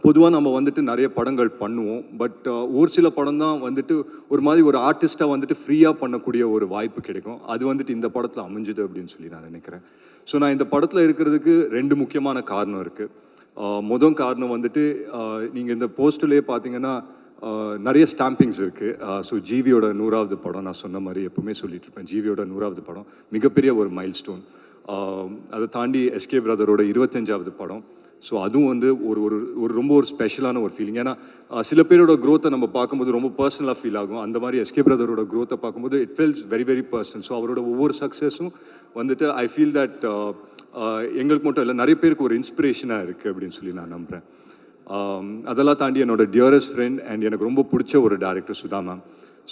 பொதுவாக நம்ம வந்துட்டு நிறைய படங்கள் பண்ணுவோம். பட் ஒரு சில படம் தான் வந்துட்டு ஒரு மாதிரி ஒரு ஆர்டிஸ்ட்டாக வந்துட்டு ஃப்ரீயாக பண்ணக்கூடிய ஒரு வாய்ப்பு கிடைக்கும். அது வந்துட்டு இந்த படத்தில் அமைஞ்சுது அப்படின்னு சொல்லி நான் நினைக்கிறேன். ஸோ நான் இந்த படத்தில் இருக்கிறதுக்கு 2 முக்கியமான காரணம் இருக்குது. முதல் காரணம் வந்துட்டு நீங்கள் இந்த போஸ்டர்லேயே பார்த்தீங்கன்னா நிறைய ஸ்டாம்பிங்ஸ் இருக்குது. ஸோ ஜிவியோட 100வது படம், நான் சொன்ன மாதிரி எப்பவுமே சொல்லிட்டு இருப்பேன், ஜிவியோட 100வது படம் மிகப்பெரிய ஒரு மைல் ஸ்டோன். அதை தாண்டி எஸ்கே பிரதரோட 25வது படம். ஸோ அதுவும் வந்து ஒரு ஒரு ஒரு ரொம்ப ஒரு ஸ்பெஷலான ஒரு ஃபீலிங். ஏன்னா சில பேரோட க்ரோத்தை நம்ம பார்க்கும்போது ரொம்ப பர்சனலாக ஃபீல் ஆகும். அந்த மாதிரி எஸ்கே பிரதரோட க்ரோத்தை பார்க்கும்போது it feels very very personal. So அவரோட ஒவ்வொரு சக்ஸஸும் வந்துட்டு ஐ ஃபீல் தட் எங்களுக்கு மட்டும் இல்லை, நிறைய பேருக்கு ஒரு இன்ஸ்பிரேஷனாக இருக்குது அப்படின்னு சொல்லி நான் நம்புகிறேன். அதெல்லாம் தாண்டி என்னோட டியரஸ்ட் ஃப்ரெண்ட் அண்ட் எனக்கு ரொம்ப பிடிச்ச ஒரு டேரக்டர் சுதா மேம்.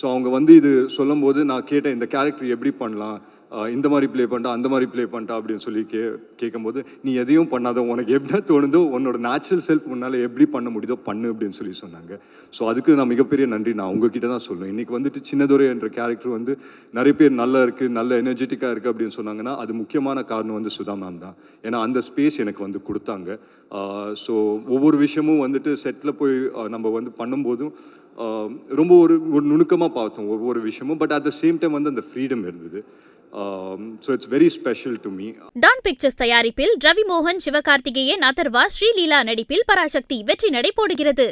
ஸோ அவங்க வந்து இது சொல்லும்போது நான் கேட்டேன், இந்த கேரக்டர் எப்படி பண்ணலாம், இந்த மாதிரி ப்ளே பண்ணிட்டா அந்த மாதிரி ப்ளே பண்ணிட்டா அப்படின்னு சொல்லி கேட்கும்போது, நீ எதையும் பண்ணாத, உனக்கு எப்படி தோணுதோ உன்னோட நேச்சுரல் செல்ஃப் முன்னால் எப்படி பண்ண முடியுதோ பண்ணு அப்படின்னு சொல்லி சொன்னாங்க. ஸோ அதுக்கு நான் மிகப்பெரிய நன்றி நான் உங்ககிட்ட தான் சொல்லுவேன். இன்றைக்கி வந்துட்டு சின்னதுரை என்ற கேரக்டர் வந்து நிறைய பேர் நல்லா இருக்குது, நல்ல எனர்ஜெட்டிக்காக இருக்குது அப்படின்னு சொன்னாங்கன்னா அது முக்கியமான காரணம் வந்து சுதா மேம் தான். ஏன்னா அந்த ஸ்பேஸ் எனக்கு வந்து கொடுத்தாங்க. ஸோ ஒவ்வொரு விஷயமும் வந்துட்டு செட்டில் போய் நம்ம வந்து பண்ணும்போதும் ரொம்ப ஒரு நுணுக்கமாக பார்த்தோம் ஒவ்வொரு விஷயமும். But at the same time வந்து அந்த ஃப்ரீடம் இருந்தது. So it's very special to me. Dawn Pictures தயாரிப்பில் ரவி மோகன், சிவகார்த்திகேயன், அதர்வா, ஸ்ரீலீலா நடிப்பில் பராசக்தி வெற்றி நடை போடுகிறது.